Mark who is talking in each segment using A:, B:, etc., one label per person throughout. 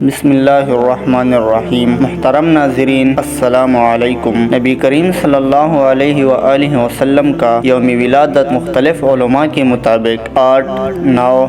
A: بسم اللہ الرحمن الرحیم۔ محترم ناظرین، السلام علیکم۔ نبی کریم صلی اللہ علیہ وآلہ وسلم کا یوم ولادت مختلف علماء کے مطابق 8، 9،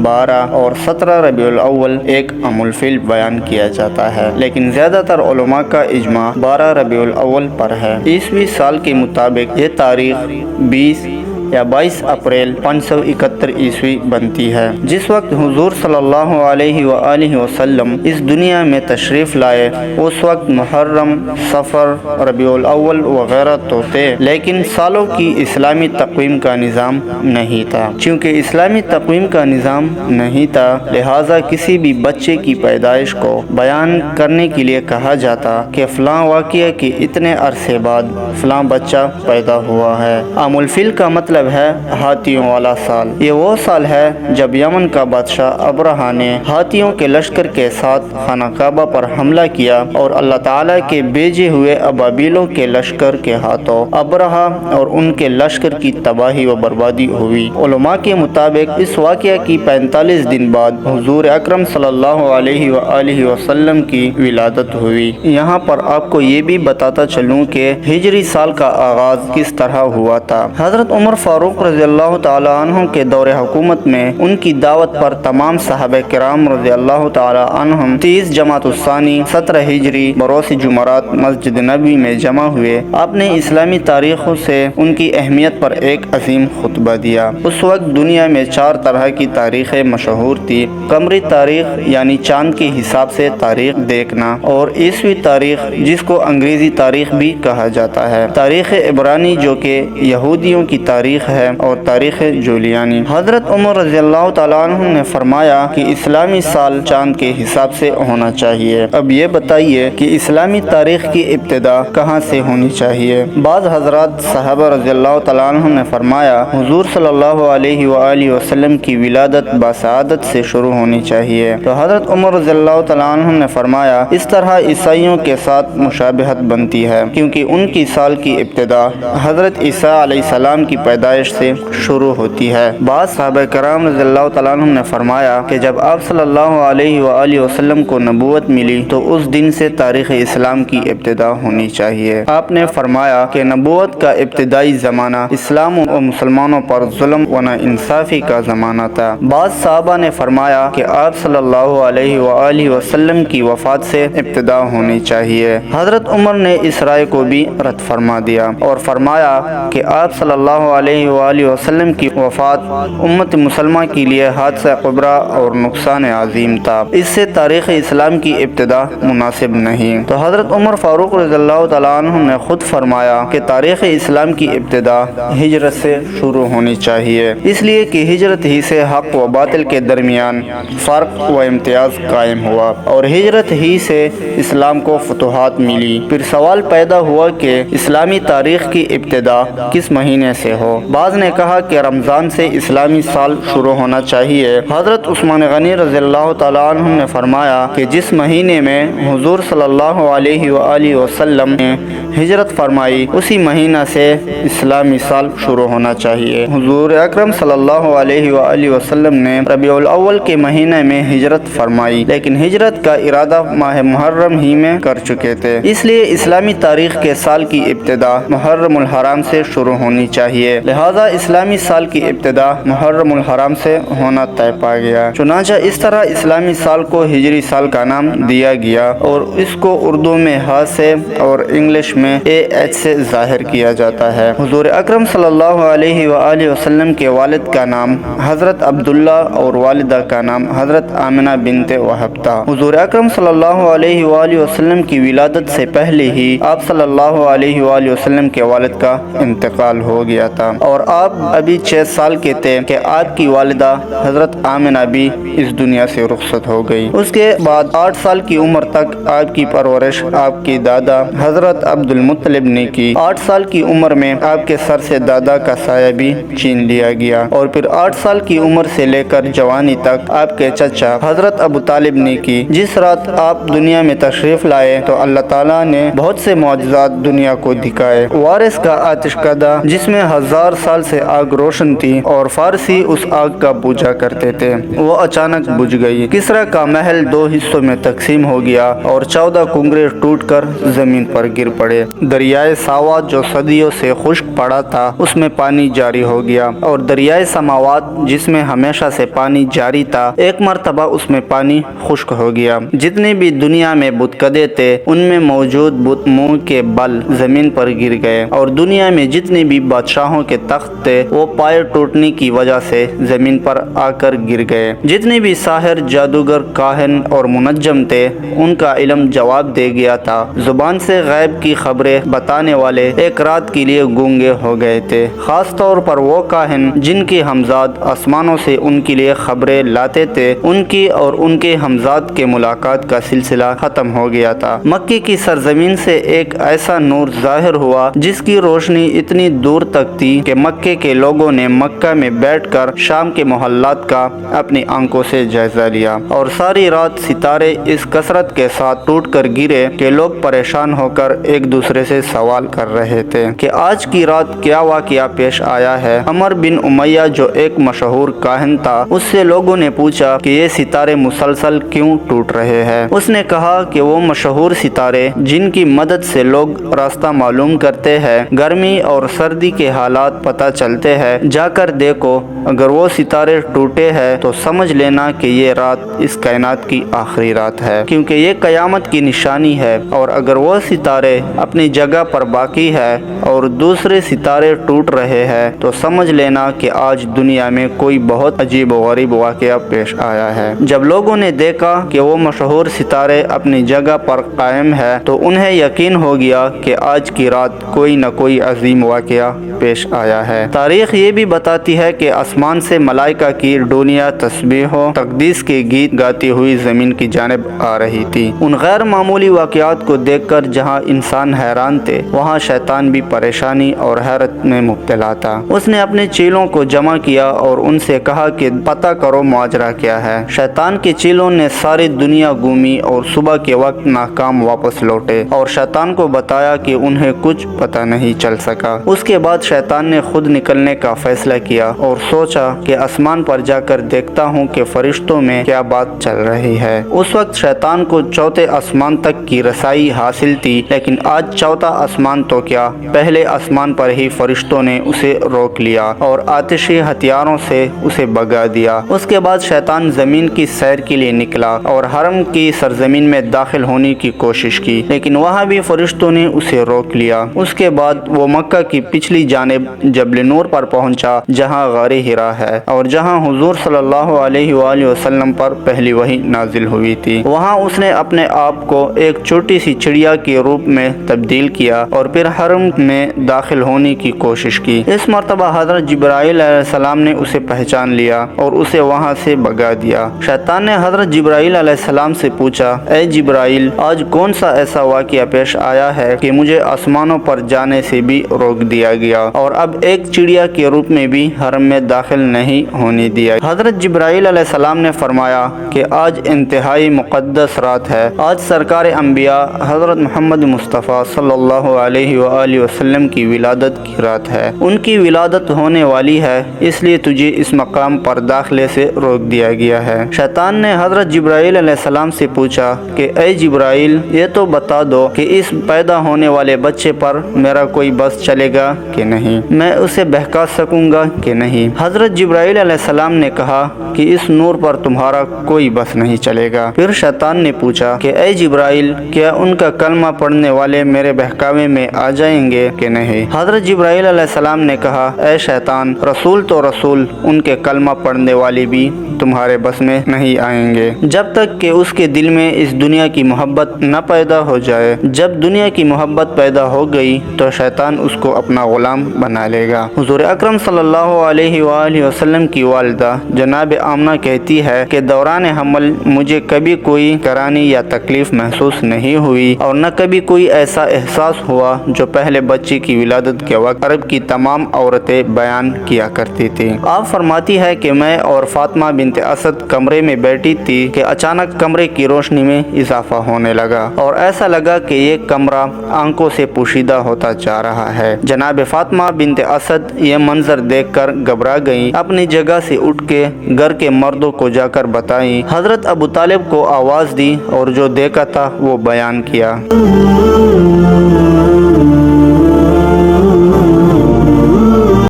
A: 12 اور 17 ربیع الاول ایک ام الفیل بیان کیا جاتا ہے، لیکن زیادہ تر علماء کا اجماع 12 ربیع الاول پر ہے۔ عیسوی سال کے مطابق یہ تاریخ 20 یا 22 اپریل 571 عیسوی بنتی ہے، جس وقت حضور صلی اللہ علیہ وآلہ وسلم اس دنیا میں تشریف لائے۔ اس وقت محرم، صفر، ربیع الاول وغیرہ تو تھے، لیکن سالوں کی اسلامی تقویم کا نظام نہیں تھا۔ چونکہ اسلامی تقویم کا نظام نہیں تھا، لہٰذا کسی بھی بچے کی پیدائش کو بیان کرنے کے لیے کہا جاتا کہ فلاں واقعہ کے اتنے عرصے بعد فلاں بچہ پیدا ہوا ہے۔ عام الفیل کا مطلب ہے ہاتھیوں والا سال۔ یہ وہ سال ہے جب یمن کا بادشاہ ابرہا نے ہاتھیوں کے لشکر کے ساتھ خانہ کعبہ پر حملہ کیا اور اللہ تعالیٰ کے بھیجے ہوئے ابابیلوں کے لشکر کے ہاتھوں ابرہا اور ان کے لشکر کی تباہی و بربادی ہوئی۔ علماء کے مطابق اس واقعہ کی 45 دن بعد حضور اکرم صلی اللہ علیہ وآلہ وسلم کی ولادت ہوئی۔ یہاں پر آپ کو یہ بھی بتاتا چلوں کہ ہجری سال کا آغاز کس طرح ہوا تھا۔ حضرت عمر فاروق رضی اللہ تعالیٰ عنہ کے دور حکومت میں ان کی دعوت پر تمام صحابہ کرام رضی اللہ تعالیٰ عنہم 30 جمادی الثانی 17 ہجری بروز جمعرات مسجد نبوی میں جمع ہوئے۔ آپ نے اسلامی تاریخوں سے ان کی اہمیت پر ایک عظیم خطبہ دیا۔ اس وقت دنیا میں 4 طرح کی تاریخیں مشہور تھی: قمری تاریخ یعنی چاند کے حساب سے تاریخ دیکھنا، اور عیسوی تاریخ جس کو انگریزی تاریخ بھی کہا جاتا ہے، تاریخ عبرانی جو کہ یہودیوں کی تاریخ ہے، اور تاریخ جولیانی۔ حضرت عمر رضی اللہ تعالیٰ عنہ نے فرمایا کہ اسلامی سال چاند کے حساب سے ہونا چاہیے۔ اب یہ بتائیے کہ اسلامی تاریخ کی ابتدا کہاں سے ہونی چاہیے؟ بعض حضرات صحابہ رضی اللہ تعالیٰ عنہ نے فرمایا حضور صلی اللہ علیہ وآلہ وسلم کی ولادت بسعادت سے شروع ہونی چاہیے، تو حضرت عمر رضی اللہ تعالیٰ عنہ نے فرمایا اس طرح عیسائیوں کے ساتھ مشابہت بنتی ہے، کیونکہ ان کی سال کی ابتدا حضرت عیسیٰ علیہ السلام کی پیدائش سے شروع ہوتی ہے۔ بعض صحابہ کرام رضی اللہ تعالیٰ عنہ نے فرمایا کہ جب آپ صلی اللہ علیہ وآلہ وسلم کو نبوت ملی تو اس دن سے تاریخ اسلام کی ابتدا ہونی چاہیے۔ آپ نے فرمایا کہ نبوت کا ابتدائی زمانہ اسلام و مسلمانوں پر ظلم و ناانصافی کا زمانہ تھا۔ بعض صحابہ نے فرمایا کہ آپ صلی اللہ علیہ وآلہ وسلم کی وفات سے ابتدا ہونی چاہیے۔ حضرت عمر نے اس رائے کو بھی رد فرما دیا اور فرمایا کہ آپ صلی اللہ علیہ وآلہ وسلم کی وفات امت مسلمہ کے لیے حادثہ کبریٰ اور نقصان عظیم تھا، اس سے تاریخ اسلام کی ابتدا مناسب نہیں۔ تو حضرت عمر فاروق رضی اللہ تعالیٰ عنہ نے خود فرمایا کہ تاریخ اسلام کی ابتدا ہجرت سے شروع ہونی چاہیے، اس لیے کہ ہجرت ہی سے حق و باطل کے درمیان فرق و امتیاز قائم ہوا، اور ہجرت ہی سے اسلام کو فتوحات ملی۔ پھر سوال پیدا ہوا کہ اسلامی تاریخ کی ابتدا کس مہینے سے ہو؟ بعض نے کہا کہ رمضان سے اسلامی سال شروع ہونا چاہیے۔ حضرت عثمان غنی رضی اللہ تعالیٰ عنہ نے فرمایا کہ جس مہینے میں حضور صلی اللہ علیہ وآلہ وسلم نے ہجرت فرمائی اسی مہینہ سے اسلامی سال شروع ہونا چاہیے۔ حضور اکرم صلی اللہ علیہ وآلہ وسلم نے ربیع الاول کے مہینے میں ہجرت فرمائی، لیکن ہجرت کا ارادہ ماہ محرم ہی میں کر چکے تھے، اس لیے اسلامی تاریخ کے سال کی ابتدا محرم الحرام سے شروع ہونی چاہیے، لہذا اسلامی سال کی ابتدا محرم الحرام سے ہونا طے پا گیا۔ چنانچہ اس طرح اسلامی سال کو ہجری سال کا نام دیا گیا، اور اس کو اردو میں ہ سے اور انگلش میں AH سے ظاہر کیا جاتا ہے۔ حضور اکرم صلی اللہ علیہ وآلہ وسلم کے والد کا نام حضرت عبداللہ اور والدہ کا نام حضرت آمنہ بنت وہب تھا۔ حضور اکرم صلی اللہ علیہ وآلہ وسلم کی ولادت سے پہلے ہی آپ صلی اللہ علیہ وآلہ وسلم کے والد کا انتقال ہو گیا تھا، اور آپ ابھی 6 سال کے تھے کہ آپ کی والدہ حضرت آمنہ بھی اس دنیا سے رخصت ہو گئی۔ اس کے بعد 8 سال کی عمر تک آپ کی پرورش آپ کی دادا حضرت عبد المطلب نے کی۔ 8 سال کی عمر میں آپ کے سر سے دادا کا سایہ بھی چھین لیا گیا، اور پھر 8 سال کی عمر سے لے کر جوانی تک آپ کے چچا حضرت ابو طالب نے کی۔ جس رات آپ دنیا میں تشریف لائے تو اللہ تعالیٰ نے بہت سے معجزات دنیا کو دکھائے۔ وارث کا آتش کدہ جس میں 1000 1000 سال سے آگ روشن تھی اور فارسی اس آگ کا پوجا کرتے تھے، وہ اچانک بجھ گئی۔ کسریٰ کا محل 2 حصوں میں تقسیم ہو گیا اور 14 کنگرے ٹوٹ کر زمین پر گر پڑے۔ دریائے ساوات جو صدیوں سے خشک پڑا تھا اس میں پانی جاری ہو گیا، اور دریائے سماوات جس میں ہمیشہ سے پانی جاری تھا ایک مرتبہ اس میں پانی خشک ہو گیا۔ جتنے بھی دنیا میں بتکدے تھے ان میں موجود بت منہ کے بل زمین پر گر گئے، اور دنیا میں جتنے بھی بادشاہوں کے تخت تھے وہ پائے ٹوٹنے کی وجہ سے زمین پر آ کر گر گئے۔ جتنے بھی ساحر، جادوگر، کاہن اور منجم تھے ان کا علم جواب دے گیا تھا۔ زبان سے غیب کی خبریں بتانے والے ایک رات کے لیے گونگے ہو گئے تھے، خاص طور پر وہ کاہن جن کے ہمزاد آسمانوں سے ان کے لیے خبریں لاتے تھے، ان کی اور ان کے ہمزاد کے ملاقات کا سلسلہ ختم ہو گیا تھا۔ مکے کی سرزمین سے ایک ایسا نور ظاہر ہوا جس کی روشنی اتنی دور تک تھی کہ مکے کے لوگوں نے مکہ میں بیٹھ کر شام کے محلات کا اپنی آنکھوں سے جائزہ لیا، اور ساری رات ستارے اس کثرت کے ساتھ ٹوٹ کر گرے کہ لوگ پریشان ہو کر ایک دوسرے سے سوال کر رہے تھے کہ آج کی رات کیا واقعہ پیش آیا ہے۔ عمر بن امیہ جو ایک مشہور کاہن تھا، اس سے لوگوں نے پوچھا کہ یہ ستارے مسلسل کیوں ٹوٹ رہے ہیں۔ اس نے کہا کہ وہ مشہور ستارے جن کی مدد سے لوگ راستہ معلوم کرتے ہیں، گرمی اور سردی کے حالات پتہ چلتے ہیں، جا کر دیکھو، اگر وہ ستارے ٹوٹے ہیں تو سمجھ لینا کہ یہ رات اس کائنات کی آخری رات ہے، کیونکہ یہ قیامت کی نشانی ہے، اور اگر وہ ستارے اپنی جگہ پر باقی ہے اور دوسرے ستارے ٹوٹ رہے ہیں تو سمجھ لینا کہ آج دنیا میں کوئی بہت عجیب و غریب واقعہ پیش آیا ہے۔ جب لوگوں نے دیکھا کہ وہ مشہور ستارے اپنی جگہ پر قائم ہے تو انہیں یقین ہو گیا کہ آج کی رات کوئی نہ کوئی عظیم واقعہ پیش آیا ہے۔ تاریخ یہ بھی بتاتی ہے کہ آسمان سے ملائکہ کی ڈولیاں تسبیح و تقدیس کے گیت گاتی ہوئی زمین کی جانب آ رہی تھی۔ ان غیر معمولی واقعات کو دیکھ کر جہاں انسان حیران تھے وہاں شیطان بھی پریشانی اور حیرت میں مبتلا تھا۔ اس نے اپنے چیلوں کو جمع کیا اور ان سے کہا کہ پتہ کرو ماجرا کیا ہے۔ شیطان کے چیلوں نے ساری دنیا گھومی اور صبح کے وقت ناکام واپس لوٹے، اور شیطان کو بتایا کہ انہیں کچھ پتہ نہیں چل سکا۔ اس کے بعد شیطان نے خود نکلنے کا فیصلہ کیا اور سوچا کہ آسمان پر جا کر دیکھتا ہوں کہ فرشتوں میں کیا بات چل رہی ہے۔ اس وقت شیطان کو 4تھے آسمان تک کی رسائی حاصل تھی، لیکن آج 4تھا آسمان تو کیا، پہلے آسمان پر ہی فرشتوں نے اسے روک لیا اور آتشی ہتھیاروں سے اسے بھگا دیا۔ اس کے بعد شیطان زمین کی سیر کے لیے نکلا اور حرم کی سرزمین میں داخل ہونے کی کوشش کی، لیکن وہاں بھی فرشتوں نے اسے روک لیا۔ اس کے بعد وہ مکہ کی پچھلی جانب جبل نور پر پہنچا جہاں غار حرا ہے اور جہاں حضور صلی اللہ علیہ وآلہ وسلم پر پہلی وحی نازل ہوئی تھی۔ وہاں اس نے اپنے آپ کو ایک چھوٹی سی چڑیا کے روپ میں تبدیل کیا اور پھر حرم میں داخل ہونے کی کوشش کی۔ اس مرتبہ حضرت جبرائیل علیہ السلام نے اسے پہچان لیا اور اسے وہاں سے بھگا دیا۔ شیطان نے حضرت جبرائیل علیہ السلام سے پوچھا، اے جبرائیل، آج کون سا ایسا واقعہ پیش آیا ہے کہ مجھے آسمانوں پر جانے سے بھی روک دیا گیا اور اب ایک چڑیا کے روپ میں بھی حرم میں داخل نہیں ہونے دیا؟ حضرت جبرائیل علیہ السلام نے فرمایا کہ آج انتہائی مقدس رات ہے، آج سرکار انبیاء حضرت محمد مصطفیٰ صلی اللہ علیہ وآلہ وسلم کی ولادت کی رات ہے، ان کی ولادت ہونے والی ہے، اس لیے تجھے اس مقام پر داخلے سے روک دیا گیا ہے۔ شیطان نے حضرت جبرائیل علیہ السلام سے پوچھا کہ اے جبرائیل، یہ تو بتا دو کہ اس پیدا ہونے والے بچے پر میرا کوئی بس چلے گا کہ نہیں، میں اسے بہکا سکوں گا کہ نہیں؟ حضرت جبرائیل علیہ السلام نے کہا کہ اس نور پر تمہارا کوئی بس نہیں چلے گا۔ پھر شیطان نے پوچھا کہ اے جبرائیل، کیا ان کا کلمہ پڑھنے والے میرے بہکاوے میں آ جائیں گے کہ نہیں؟ حضرت جبرائیل علیہ السلام نے کہا، اے شیطان، رسول تو رسول، ان کے کلمہ پڑھنے والے بھی تمہارے بس میں نہیں آئیں گے جب تک کہ اس کے دل میں اس دنیا کی محبت نہ پیدا ہو جائے۔ جب دنیا کی محبت پیدا ہو گئی تو شیطان اس کو اپنا غلام بنا لے گا۔ حضور اکرم صلی اللہ علیہ وآلہ وسلم کی والدہ جناب آمنہ کہتی ہے کہ دوران حمل مجھے کبھی کوئی کرانی یا تکلیف محسوس نہیں ہوئی اور نہ کبھی کوئی ایسا احساس ہوا جو پہلے بچے کی ولادت کے وقت عرب کی تمام عورتیں بیان کیا کرتی تھی۔ آپ فرماتی ہے کہ میں اور فاطمہ بنت اسد کمرے میں بیٹھی تھی کہ اچانک کمرے کی روشنی میں اضافہ ہونے لگا اور ایسا لگا کہ یہ کمرہ آنکھوں سے پوشیدہ ہوتا جا رہا ہے۔ جناب فاطمہ بنت بنت اسد یہ منظر دیکھ کر گھبرا گئی، اپنی جگہ سے اٹھ کے گھر کے مردوں کو جا کر بتائی۔ حضرت ابو طالب کو آواز دی اور جو دیکھا تھا وہ بیان کیا۔